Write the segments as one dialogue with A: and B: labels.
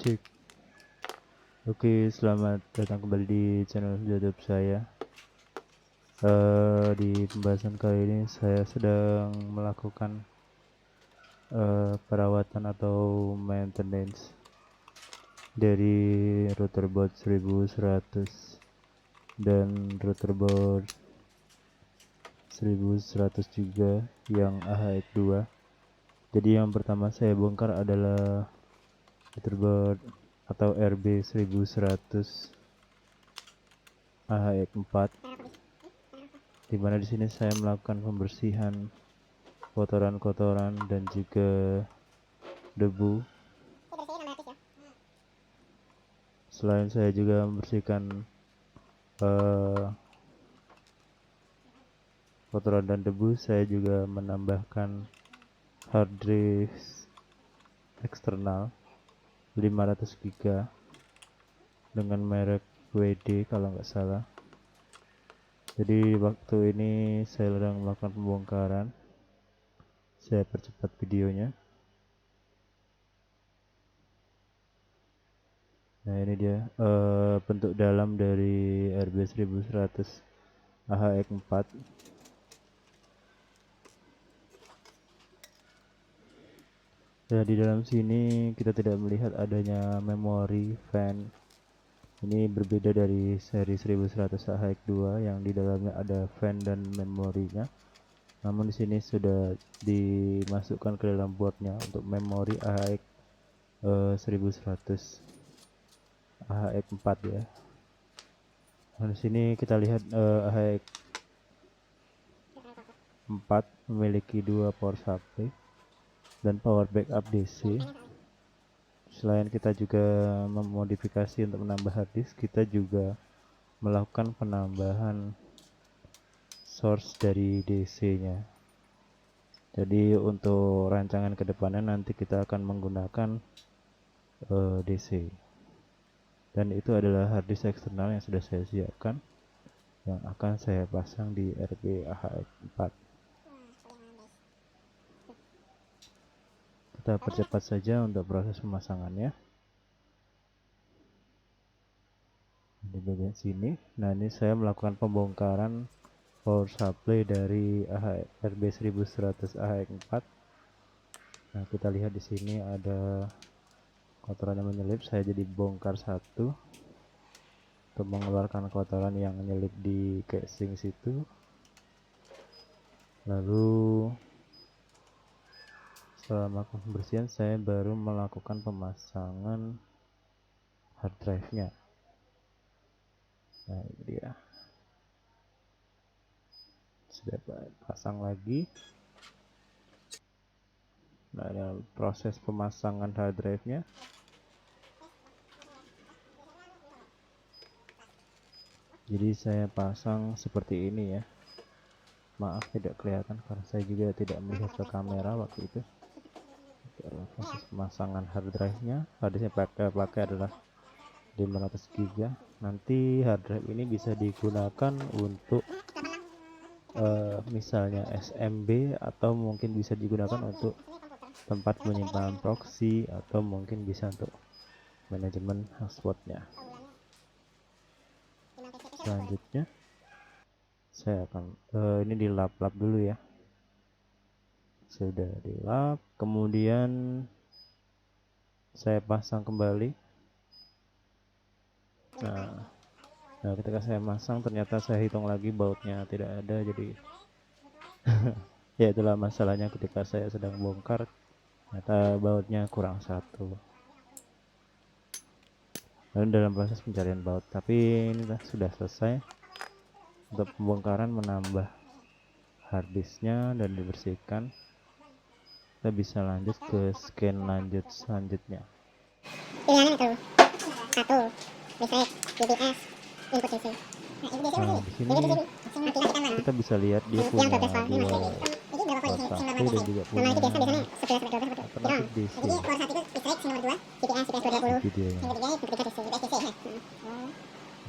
A: Cek. Oke, selamat datang kembali di channel YouTube saya. Di pembahasan kali ini saya sedang melakukan perawatan atau maintenance dari router board 1100 dan router board 1100 juga yang AHX2. Jadi yang pertama saya bongkar adalah router board atau RB 1100 AHX4, dimana di sini saya melakukan pembersihan kotoran-kotoran dan juga debu. Selain saya juga membersihkan kotoran dan debu, saya juga menambahkan hard drive eksternal 500 GB dengan merek WD kalau nggak salah. Jadi waktu ini saya sedang melakukan pembongkaran. Saya percepat videonya. Nah, ini dia bentuk dalam dari RB 1100 AHX4. Ya, di dalam sini kita tidak melihat adanya memori fan. Ini berbeda dari seri 1100 AHX2 yang di dalamnya ada fan dan memorinya. Namun di sini sudah dimasukkan ke dalam boardnya untuk memori AHX 1100 AHX4 ya. Nah, di sini kita lihat AHX4 memiliki dua power supply dan power backup DC. Selain kita juga memodifikasi untuk menambah hard disk, kita juga melakukan penambahan source dari DC nya. Jadi untuk rancangan kedepannya nanti kita akan menggunakan DC, dan itu adalah hard disk eksternal yang sudah saya siapkan yang akan saya pasang di RB AHX4. Kita percepat saja untuk proses pemasangannya. Di bagian sini, nah ini saya melakukan pembongkaran power supply dari RB 1100 AHX4. Nah, kita lihat di sini ada kotoran yang menyelip. Saya jadi bongkar satu untuk mengeluarkan kotoran yang menyelip di casing situ. Lalu setelah melakukan pembersihan, saya baru melakukan pemasangan hard drive nya. Nah, ini dia, sudah pasang lagi. Nah, ini proses pemasangan hard drive nya. Jadi saya pasang seperti ini ya. Maaf tidak kelihatan karena saya juga tidak melihat ke kamera waktu itu. Proses pemasangan hard drive nya, hard disk yang pakai adalah 500 GB. Nanti hard drive ini bisa digunakan untuk misalnya SMB, atau mungkin bisa digunakan untuk tempat penyimpanan proxy, atau mungkin bisa untuk manajemen hotspotnya. Selanjutnya saya akan ini dilap-lap dulu ya. Sudah dilap, kemudian saya pasang kembali. Nah, ketika saya masang ternyata saya hitung lagi bautnya tidak ada. Jadi ya itulah masalahnya ketika saya sedang bongkar, ternyata bautnya kurang satu. Dan dalam proses pencarian baut, tapi ini sudah selesai untuk pembongkaran, menambah harddisknya dan dibersihkan. Kita bisa lanjut ke scan lanjut selanjutnya.
B: Pilihannya itu satu, listrik, UPS, input DC.
A: Nah, di sini kita bisa lihat dia punya dua power supply dan juga punya alternatif DC.
B: Jadi power satu itu listrik, nomor 2 UPS, UPS 220.
A: Videonya.
B: Yang ketiga itu DC, UPS DC.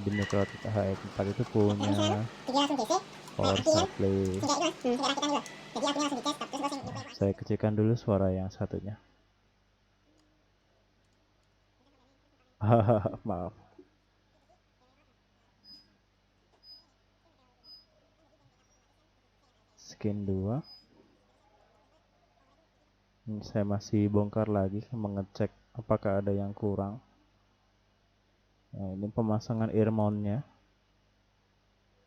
A: Di Microtik AHX4 itu punya power supply. Saya kecilkan dulu suara yang satunya. Maaf. Skin 2. Saya masih bongkar lagi mengecek apakah ada yang kurang. Nah, ini pemasangan ear mount-nya.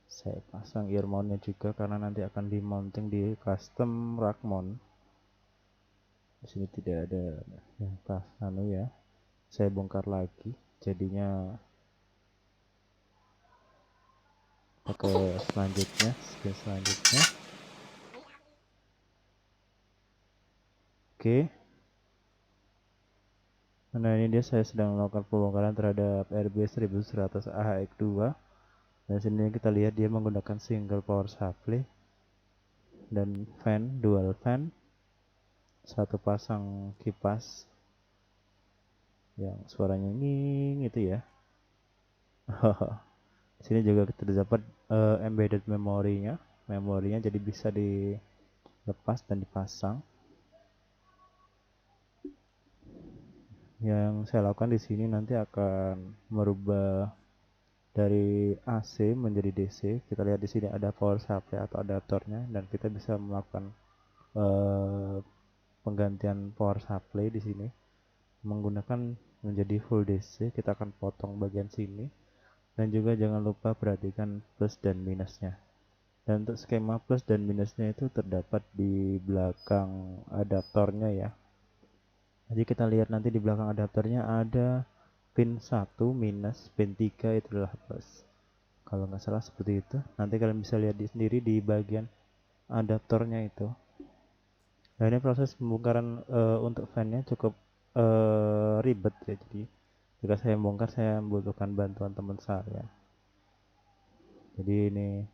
A: Saya pasang ear mount-nya juga karena nanti akan di-mounting di custom rack mount. Di sini tidak ada yang pas ya. Saya bongkar lagi, jadinya pakai selanjutnya, skin selanjutnya. Oke. Nah, ini dia saya sedang melakukan pembongkaran terhadap RB 1100 AHX2. Dan sini kita lihat dia menggunakan single power supply dan fan, dual fan, satu pasang kipas yang suaranya nging itu ya. Di sini juga terdapat embedded memorinya, jadi bisa dilepas dan dipasang. Yang saya lakukan di sini nanti akan merubah dari AC menjadi DC. Kita lihat di sini ada power supply atau adaptornya dan kita bisa melakukan penggantian power supply di sini menggunakan menjadi full DC. Kita akan potong bagian sini dan juga jangan lupa perhatikan plus dan minusnya. Dan untuk skema plus dan minusnya itu terdapat di belakang adaptornya ya. Jadi kita lihat nanti di belakang adaptornya ada pin 1 minus, pin 3 itu adalah plus. Kalau nggak salah seperti itu. Nanti kalian bisa lihat sendiri di bagian adaptornya itu. Nah, ini proses pembongkaran untuk fan-nya cukup ribet ya. Jadi jika saya bongkar saya membutuhkan bantuan teman saya. Jadi ini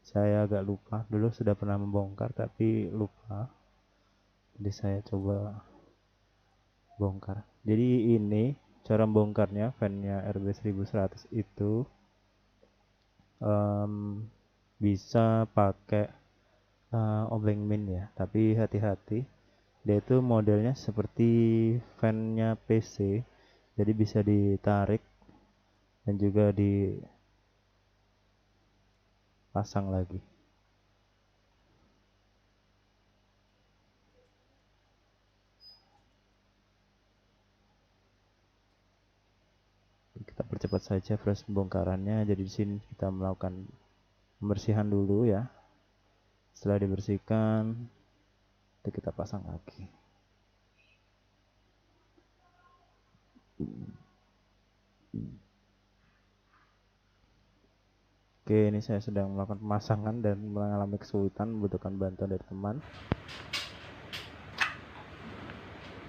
A: saya agak lupa. Dulu sudah pernah membongkar tapi lupa. Jadi saya coba bongkar. Jadi ini cara bongkarnya fan-nya RB 1100 itu bisa pakai obeng min ya, tapi hati-hati dia itu modelnya seperti fan-nya PC, jadi bisa ditarik dan juga dipasang lagi. Kita percepat saja proses pembongkarannya. Jadi di sini kita melakukan pembersihan dulu ya. Setelah dibersihkan, kita pasang lagi. Oke, ini saya sedang melakukan pemasangan dan mengalami kesulitan, membutuhkan bantuan dari teman.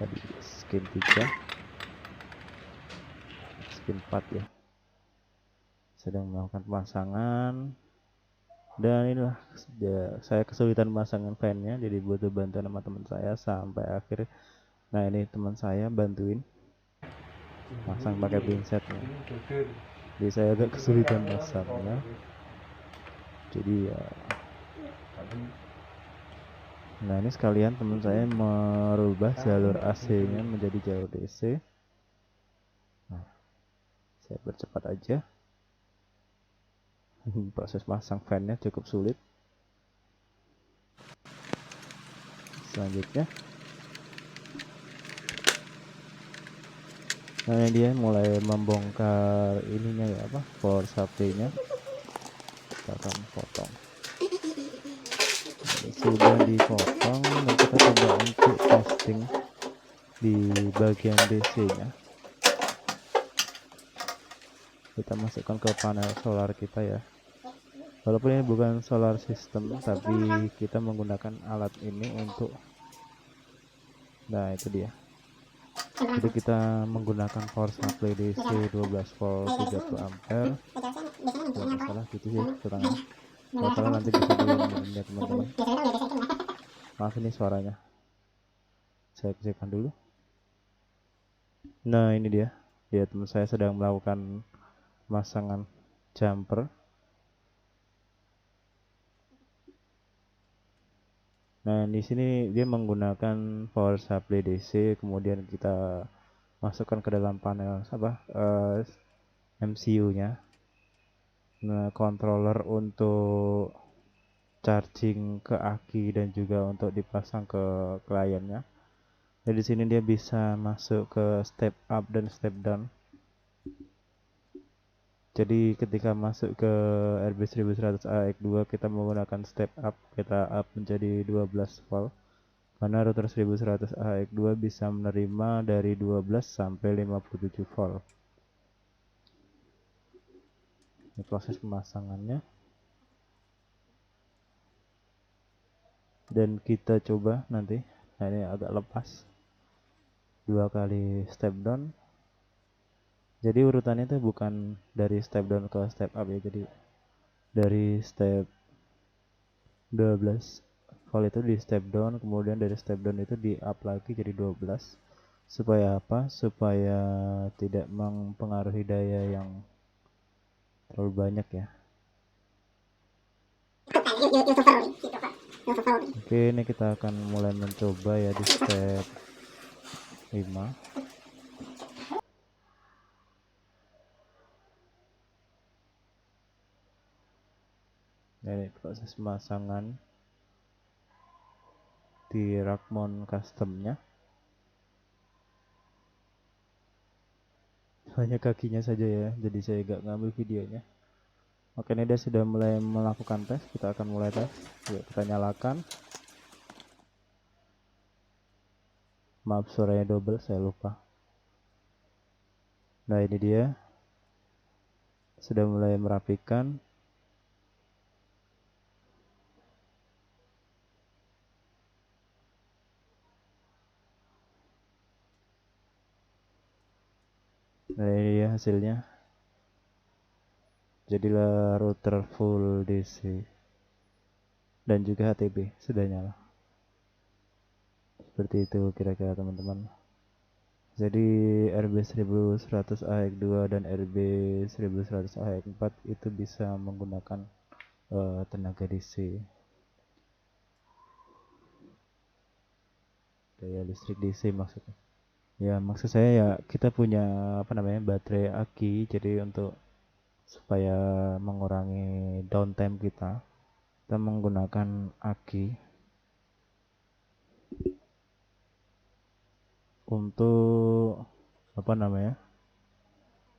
A: Tadi skin 3, skin 4 ya. Sedang melakukan pemasangan. Dan inilah saya kesulitan memasangkan fan-nya, jadi butuh bantuan sama teman saya sampai akhir. Nah, ini teman saya bantuin pasang pakai pinsetnya. Jadi saya agak kesulitan pasangnya. Jadi ya. Nah, ini sekalian teman saya merubah jalur AC-nya menjadi jalur DC. Nah, saya percepat aja. Proses pasang fan-nya cukup sulit. Selanjutnya, nah ini dia mulai membongkar ininya ya, apa, power supply-nya. Kita akan potong. Sudah dipotong dan kita coba untuk testing di bagian DC-nya. Kita masukkan ke panel solar kita ya. Walaupun ini bukan solar system, tapi kita menggunakan alat ini untuk, nah itu dia. Jadi kita menggunakan power supply DC 12 volt 30 ampere. Kalau salah gitu sih setengah. Kalau salah nanti bisa dilihat ya teman-teman. Maaf ini suaranya. Saya kecilkan dulu. Nah ini dia. Ya teman saya sedang melakukan pemasangan jumper. Nah, di sini dia menggunakan power supply DC, kemudian kita masukkan ke dalam panel MCU-nya. Nah, controller untuk charging ke aki dan juga untuk dipasang ke kliennya. Jadi di sini dia bisa masuk ke step up dan step down. Jadi ketika masuk ke RB 1100 AX2 kita menggunakan step up, kita up menjadi 12 volt. Karena router 1100 AX2 bisa menerima dari 12 sampai 57 volt. Ini proses pemasangannya. Dan kita coba nanti. Nah, ini agak lepas. 2 kali step down. Jadi urutannya itu bukan dari step down ke step up ya. Jadi dari step 12 volt itu di step down, kemudian dari step down itu di up lagi jadi 12. Supaya apa? Supaya tidak mempengaruhi daya yang terlalu banyak ya. Oke, ini kita akan mulai mencoba ya di step 5. Ini proses pemasangan di rack mount customnya. Hanya kakinya saja ya, jadi saya gak ngambil videonya. Oke, ini dia sudah mulai melakukan tes. Kita akan mulai tes. Yuk, kita nyalakan. Maaf, suaranya double, saya lupa. Nah, ini dia sudah mulai merapikan. Nah, ini dia hasilnya. Jadilah router full DC dan juga HTB sudah nyala. Seperti itu kira-kira teman-teman. Jadi RB 1100 AX2 dan RB 1100 AX4 itu bisa menggunakan tenaga DC, daya listrik DC maksudnya. Ya maksud saya ya kita punya baterai aki, jadi untuk supaya mengurangi downtime kita menggunakan aki untuk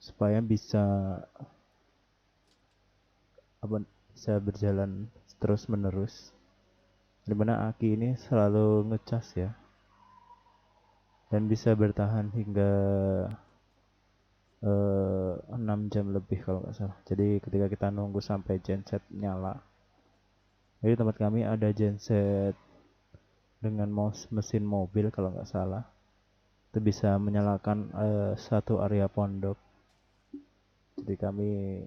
A: supaya bisa berjalan terus menerus, dimana aki ini selalu ngecas ya dan bisa bertahan hingga 6 jam lebih kalau nggak salah. Jadi ketika kita nunggu sampai genset nyala, jadi tempat kami ada genset dengan mesin mobil kalau nggak salah, itu bisa menyalakan satu area pondok. Jadi kami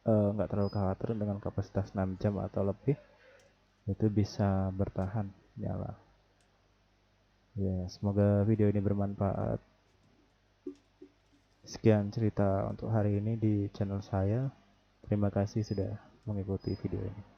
A: nggak terlalu khawatir dengan kapasitas 6 jam atau lebih, itu bisa bertahan nyala. Ya, semoga video ini bermanfaat. Sekian cerita untuk hari ini di channel saya. Terima kasih sudah mengikuti video ini.